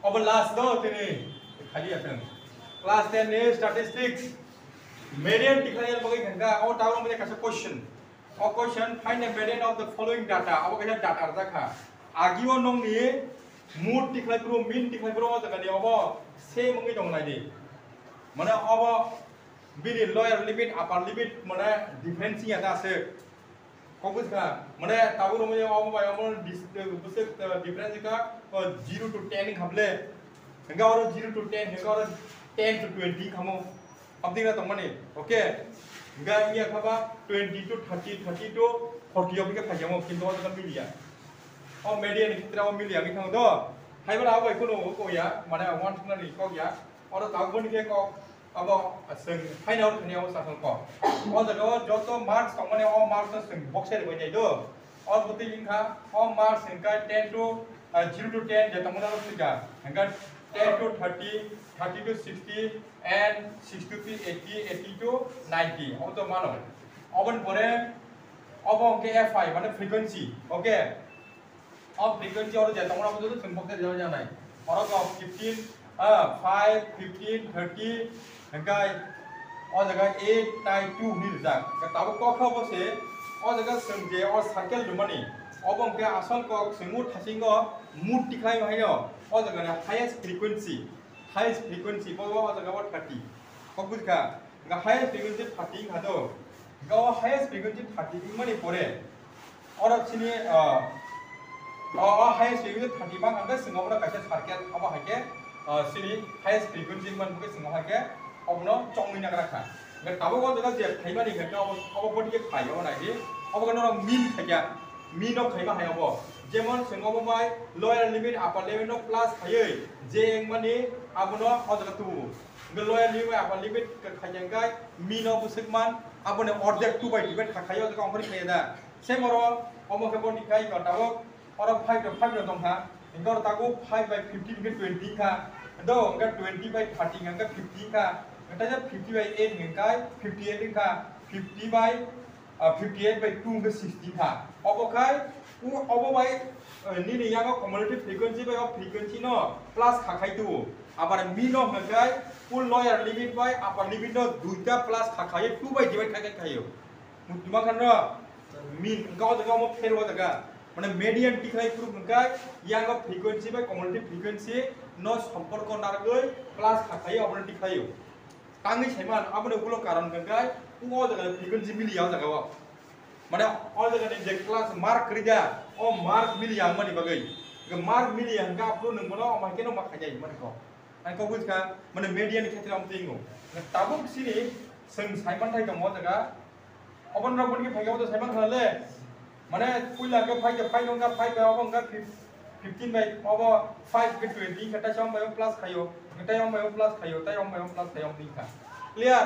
अब last no tini खाली आते हैं class 10 ने statistics median decline बगे घंटा और टावर में कैसे question और question find the median of the following data अब कैसे data रखा खा आगे वो नोंग नहीं mood decline करो mean decline करो तो कहीं अब same मंगे जोंग नहीं mana अब बिनि lower limit upper limit mana difference nya da se kobus ka mana tabu ro me अब बाय अब बुसे difference का 0 to 10 हमले हंगा और 0 to 10 हंगा और 10 to 20 खमो अब दिना तो मने ओके हंगा ये खबा 20 to 30 30 to 40 अब के फायमो किंतु तो मिलिया और मीडियन कितना वो मिलिया कि थंग दो हाइबा अब इको नो को या माने वन थंग नि को या और ताबो नि के को अब जों फाइनाल खनियाव साथन को और जगह जो तो मार्क्स तो माने all marks जों बक्स रे बजाय दो और बुति लिंखा all marks हंगा 10 to 0 to 10 जे तमना सिगा हंगा 10 to 30 30 to 60 and 60 to 80 80 to 90 अब तो मानो अबन परे अब के fi माने फ्रीक्वेंसी ओके अब फ्रीक्वेंसी और जे तमना बुतो जों बक्स रे जानाय और को 15 5 15 30 हंगा और जगह 8 9 2 नि जा ताबो को खबो से और जगह संजे और सर्कल दुमनी अब के आसन को सिंगु थासिंगो मूड दिखाय हायो और जगह हाईएस्ट फ्रीक्वेंसी बो और जगह 30 को बुझका हाईएस्ट फ्रीक्वेंसी 30 हादो गो हाईएस्ट फ्रीक्वेंसी 30 मनि परे और सिनि हाईएस्ट फ्रीक्वेंसी 30 बां अंगे सिंगो कासे सर्कल अब हाके सिनि हाईएस्ट फ्रीक्वेंसी मन के सिंगो हाके अब नो चंगमिना रखा मैं ताबो को जगह जे खाइबा नि खा अब बडी के खाइबा नायदि अब गनो मीन खाया मीन ऑफ खाइबा हायाबो जेमन सिंगो by lower limit upper limit नो प्लस खायै जे माने अब नो अजगा तु ग लोअर लिमिट अपर लिमिट खायंगाय मीन ऑफ सिगमान अब ने ऑर्डर 2 बाय डिवाइड खायो जगा अंकरि खाया दा सेम और अब के बडी खाइ का ताबो और 5 दं हा इंगर तागो 5 बाय 15 के 20 का दो अंगा 20 बाय 30 अंगा 50 का এটা যে 50 বাই 8 নিকাই 58 নিকা 50 বাই 58 বাই 2 কে 60 কা অবকাই ও অববাই নিনি ইয়াগো কমিউনিটি ফ্রিকোয়েন্সি বাই ফ্রিকোয়েন্সি ন প্লাস খাখাই তু আবার মিন অফ নিকাই ফুল lower limit by upper limit ন দুইটা প্লাস খাখাই 2 বাই ডিভাইড খাখাই খাইও মুতুমা খান মিন গাও জায়গা মো ফেরবো জায়গা মানে মিডিয়ান টিখাই প্রুফ নিকাই ইয়াগো ফ্রিকোয়েন্সি বাই কমিউনিটি ফ্রিকোয়েন্সি ন সম্পর্ক নারগৈ প্লাস খাখাই অবন টিখাইও तांगै साइमान आबने उलो कारण गंगाय उङो जगह फ्रीक्वेंसी मिलिया जगह माने ऑल जगह जे क्लास मार्क करिदा ओ मार्क मिलिया माने बगै मार्क मिलिया हंगा अपलो नंगमनो माके न माखाय माने को आं को बुझका माने मीडियन क्षेत्र हम तिंगो ताबुक सिनि जों साइमान थाइ दङ जगह अबन रबन के फाइगाव तो साइमान खाले माने पुइला के फाइगंगा 5 अबंगा 15 बाय अब 5 के 20 कटा सम बाय प्लस खायो कटा सम बाय प्लस खायो ता सम बाय प्लस खायो दिखा क्लियर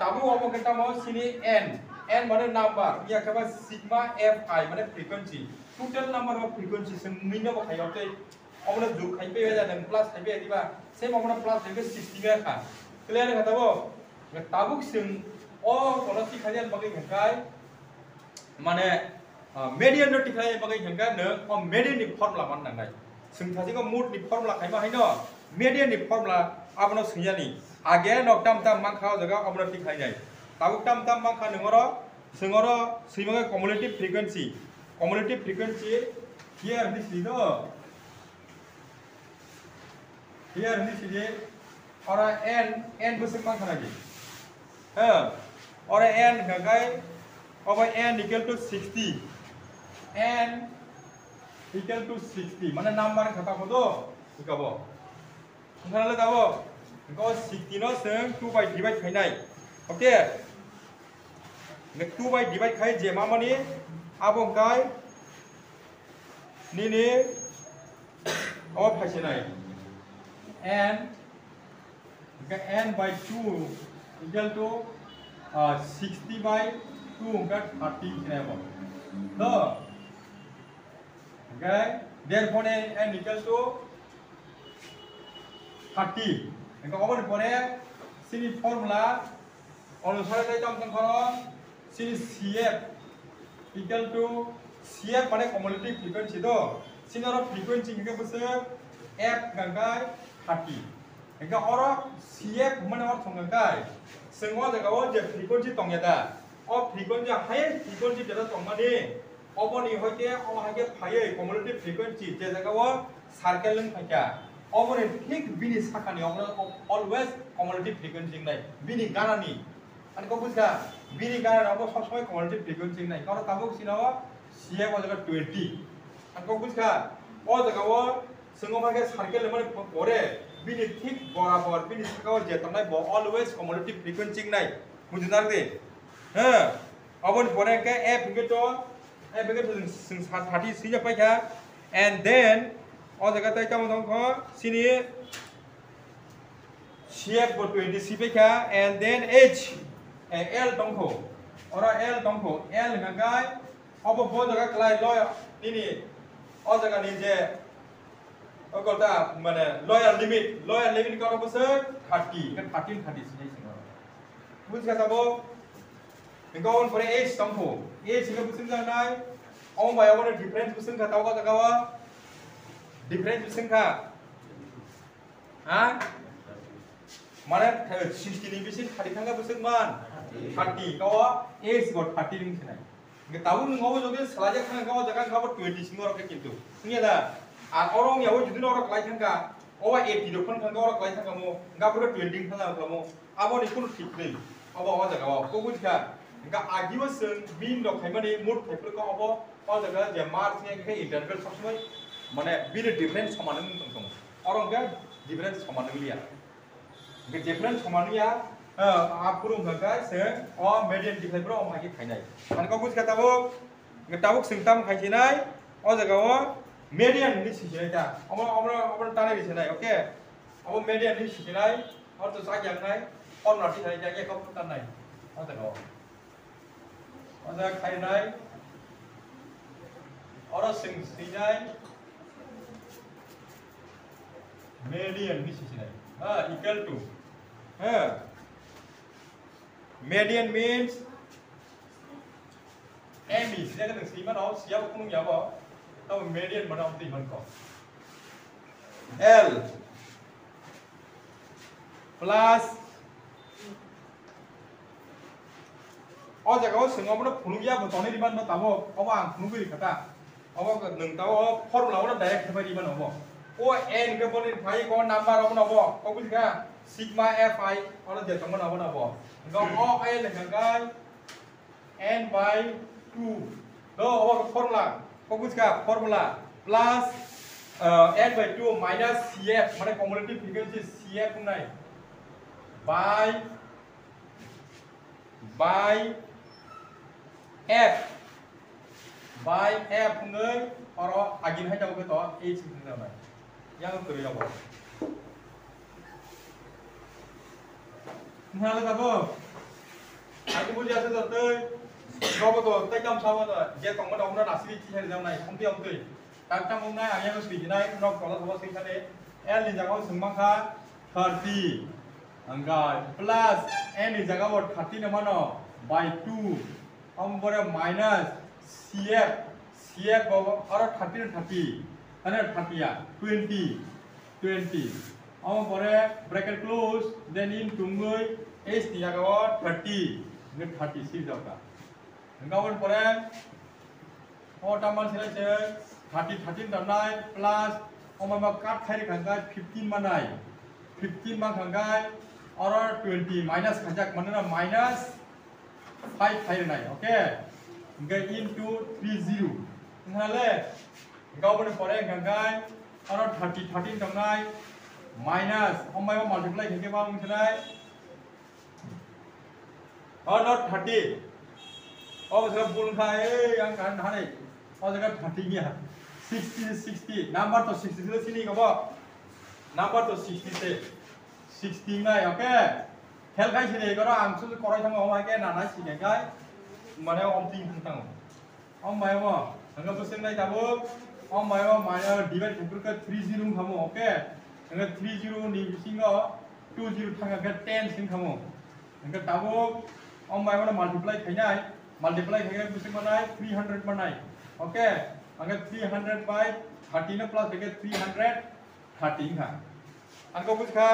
ताबु अब कटा म सिनि n माने नंबर या कबा सिग्मा fi माने frequency total number of frequency जों मिनो खायो ते अबन जु खाइबे जादों प्लस खाइबे दिबा सेम अबन प्लस खाइबे 60 का खा क्लियर खताबो ताबुक जों ओ गलती खायन बगै हंगाय माने मेडियन टिखाय बगै हंगा न ओ मेडियन नि फर्मुला मान नांगाय जों को मूड नि फर्मुला खाइमा हायनो मेडियन नि फर्मुला आबनो सैयानि आगे नकटाम ताम मा खाव जगा अबनो टिखाय जाय ताबु टाम ताम मा खा नंगरो जोंरो सैमा community frequency here this is no here this is और n बसक मा खानाय और n हंगाय अब n equal to 60 n equal to 60 माने नंबर खाता को दो इकाबो ओंखारले दाबो इको 60 नो जों 2 बाय डिवाइड खायनाय ओके ने 2 बाय डिवाइड खाय जे मा माने आबंगाय निनि अब फायसिनाय n n by 2 equal to 60 by 2 का 30 किनाबो तो okay therefore n equal to 30 इनका ओवन परे सिनि फॉर्मूला अनुसार दे जम तंखरो सिनि cf equal to cf माने कम्युनिटी फ्रीक्वेंसी दो सिनरो फ्रीक्वेंसी के बसे f gangkai 30 engka oro cf mana or thongangkai sengwa jagao je frequency tongyada o frequency highest frequency jada tongmani oboni hoite o hage phaiye cumulative frequency je jagao circle lung phaika oboni thik bini sakani always cumulative frequency nai bini ganani ani ko bujha bini ganani obo sob somoy cumulative frequency nai karon tabuk sinao cf o jaga 20 ani ko bujha o jagao sengwa hage circle lung pore bini thik barabar bini sakao je tongnai bo always cumulative frequency nai bujnar de ha obon pore ke f geto sing 30 sija paika and then o jaga tai kam dong ko sini cf go 20 c paika and then h l dong ko ora l dong ko l ngagai obo bo jaga klai lo nini o jaga ni je o kota mane lower limit ko obo se 30 kan 30 sini singo bujh ka sabo ngawon pore h dong ko h singa busing ja nai ông bài ông difference busing ka tau ka kawa difference busing ka ha mane 60 ni bisin 30 thanga busing man 30 kawa h got 30 ning sinai nge tau ngawo jodi salaja khang kawa jaga kawa 20 singo ro ke kintu ngia da R orang yawo judi ro klai thanga owa 80 ro khon khang ro klai thanga mo ngapro 20 thanga kamo abo ni kun thik nei abo wa jaga ko bujha nga agiwa seng min do khaimani mut thepro ko abo o jaga je mark ne ke interval sabsmai mane bin difference saman nung tong orang ga difference saman liya ge difference saman ya apurung ga se o median difference pro o magi khainai an ko bujh kata bo ge tabuk singtam khaisinai o jaga o median ni sisinai ta omo tane ni sinai okay omo median ni sisinai or to sa yang nai on na ti nai ja ge ko tan nai o jaga Oza khainai ora sing sinai median ni sinai equal to median means m is sinai ka si ma no sia kung ya ba tao median ma no ti man ko l plus o jaga o sing obo phulung ya bo toni riban no tamo obo ang phulung bi khata obo nung tao formula o direct thai riban obo o n ke boni phai ko number obo no obo ko bi ka sigma fi o je tong no obo no obo go o ai le gangai n by 2 do obo formula ko bi ka formula plus n by 2 minus cf mane cumulative frequency cf nai by f by f ngai oro agin hai jago to h sing na mai yang to ya bo ngala ka bo ai bu ja se to tei ro bo to tai kam sa bo to je tong ma dong na na si chi hai jam nai không ti ông tei tak tam ông nai ang yang si nai no ko la bo sing thane l ni jago sing ma kha 30 angkai plus n ni jaga bot 30 na mano by 2 om bore minus cf bawa ora 30 ane 30 ya 20 om bore bracket close then in tungoi h ni jaga bot 30 ne 30 si jaga ngawon bore o tamal sila che 30 tanai plus om ma kat khai khangkai 15 manai 15 mang khangkai or 20 minus khajak manana minus 5 5 nai okay get into 30 ngale gaubon pore gangai or 30 tong nai minus omai multiply ke ba mung nai or not 30 oh sa bul khai ang kan hanai oh jaga 30 ya 60 number to 60 se sini ka ba number to 60 se 16 nai okay khel khai sini ko ang su korai thang omai ke na nai sini kai mane om ting thang om mai mo anga to sing nai tabu om mai mo minus divide thang ka 30 khamo okay anga 30 ni singo 20 thang ka 10 sing khamo anga tabu om mai mo multiply khainai multiply khai ka sing manai 300 manai okay anga 300 by 30 na plus ke 300 30 ha angko buska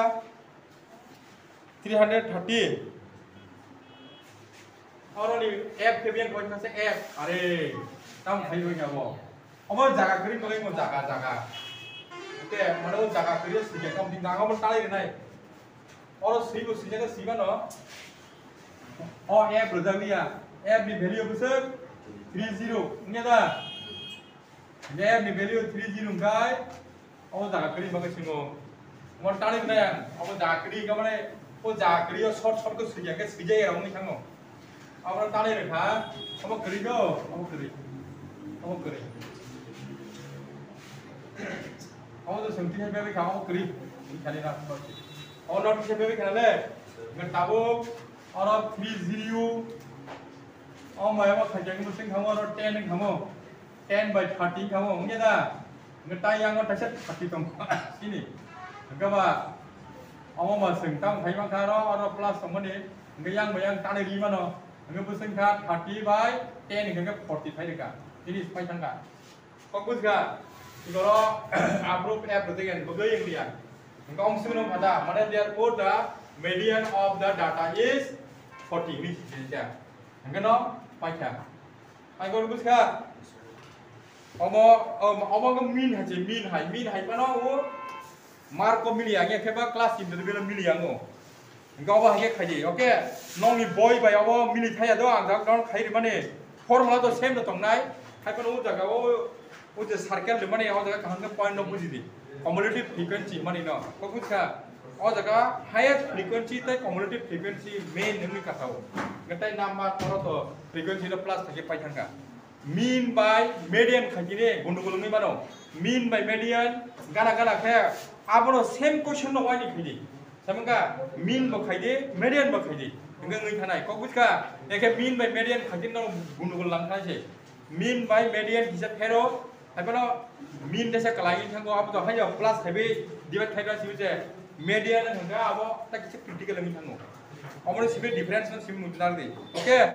330 oro ni f kebian ko se f are tam thai loi ga bo omo jaga kri bagai mo jaga oke mano jaga kri sije kam ding dang omo talai nai oro si ko sije ga si ba no o f rojawiya f ni value busa 30 nya da f ni value 30 ngai omo jaga kri bagai singo omo talai nai omo jaga kri ga mane o jaga kri o short ko sije ga sije ga ong ni sango omo talai re kha omo kri do omo kri omo to semti hai be kha omo kri khali na omo not se be kha le ngan tabo oro 30 omo ya ma khajang mu sing khamo ro 10 khamo 10 by 30 khamo ong ya da ngan ta yang ta set 30 tong sini ga ba omo ma sing tam khai ma kha ro oro plus tong ma ni ngang ta ri ma no ngan bu sing kha 30 by 10 ngan ga 40 thai ka ini pai tangga fokus ga igoro approve app dengan bagai yang dia engkau mesti ada mana therefore the median of the data is 40 ni saja engkau no pai ka pai ko fokus ga omo ko min hai pa no mark ko mili yang ke ba class in the bela mili yang engkau ba ke khaji okay nong ni boy ba omo mili thai do ang da don khai ri mane formula to same to tong nai hai pa no jaga o je circle mane o jaga kahang ka point no bujidi cumulative frequency mane no ko kucha o jaga highest frequency tai cumulative frequency main ngi ka thau ngai nama toro to frequency no plus thake pai thanga mean by median khajine gundugul ngi mano mean by median gana khe abono same question no wani khidi samanga mean bo khaide median bo khaide ngai thanai ko kucha eke mean by median khajin no gundugul lang thai se mean by median hisab hero haipano mean desa kalai thango abo to hayo plus habi divide thai ra sibe median hanga abo ta kisi critical ngi thango amone sibe difference no sibe mudnar di okay